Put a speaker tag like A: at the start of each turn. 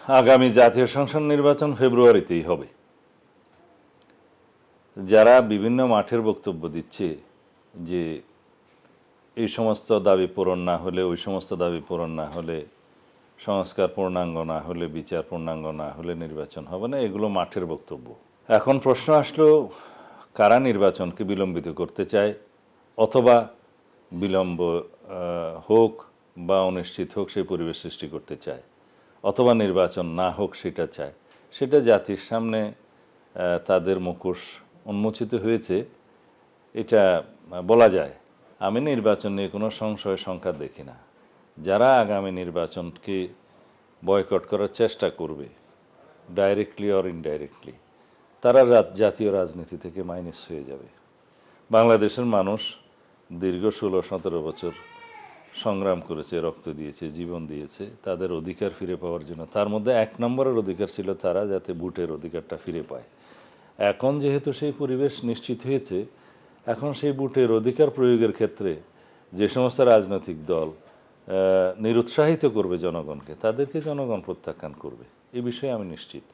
A: আগামী জাতীয় সংসদ নির্বাচন ফেব্রুয়ারিতেই হবে। যারা বিভিন্ন মাঠের বক্তব্য দিচ্ছে যে এই সমস্ত দাবি পূরণ না হলে, ওই সমস্ত দাবি পূরণ না হলে, সংস্কার পূর্ণাঙ্গ না হলে, বিচার পূর্ণাঙ্গ না হলে নির্বাচন হবে না, এগুলো মাঠের বক্তব্য। এখন প্রশ্ন আসলো, কারা নির্বাচনকে বিলম্বিত করতে চায়, অথবা বিলম্ব হোক বা অনিশ্চিত হোক সেই পরিবেশ সৃষ্টি করতে চায়, অথবা নির্বাচন না হোক সেটা চায়। সেটা জাতির সামনে তাদের মুখোশ উন্মোচিত হয়েছে, এটা বলা যায়। আমি নির্বাচন নিয়ে কোনো সংশয় সংখ্যা দেখি না। যারা আগামী নির্বাচনকে বয়কট করার চেষ্টা করবে, ডাইরেক্টলি অর ইনডাইরেক্টলি, তারা জাতীয় রাজনীতি থেকে মাইনাস হয়ে যাবে। বাংলাদেশের মানুষ দীর্ঘ 16-17 বছর সংগ্রাম করেছে, রক্ত দিয়েছে, জীবন দিয়েছে তাদের অধিকার ফিরে পাওয়ার জন্য। তার মধ্যে 1 নম্বরের অধিকার ছিল তারা যাতে ভোটের অধিকারটা ফিরে পায়। এখন যেহেতু সেই পরিবেশ নিশ্চিত হয়েছে, এখন সেই ভোটের অধিকার প্রয়োগের ক্ষেত্রে যে সমস্ত রাজনৈতিক দল নিরুৎসাহিত করবে জনগণকে, তাদেরকে জনগণ প্রত্যাখ্যান করবে, এ বিষয়ে আমি নিশ্চিত।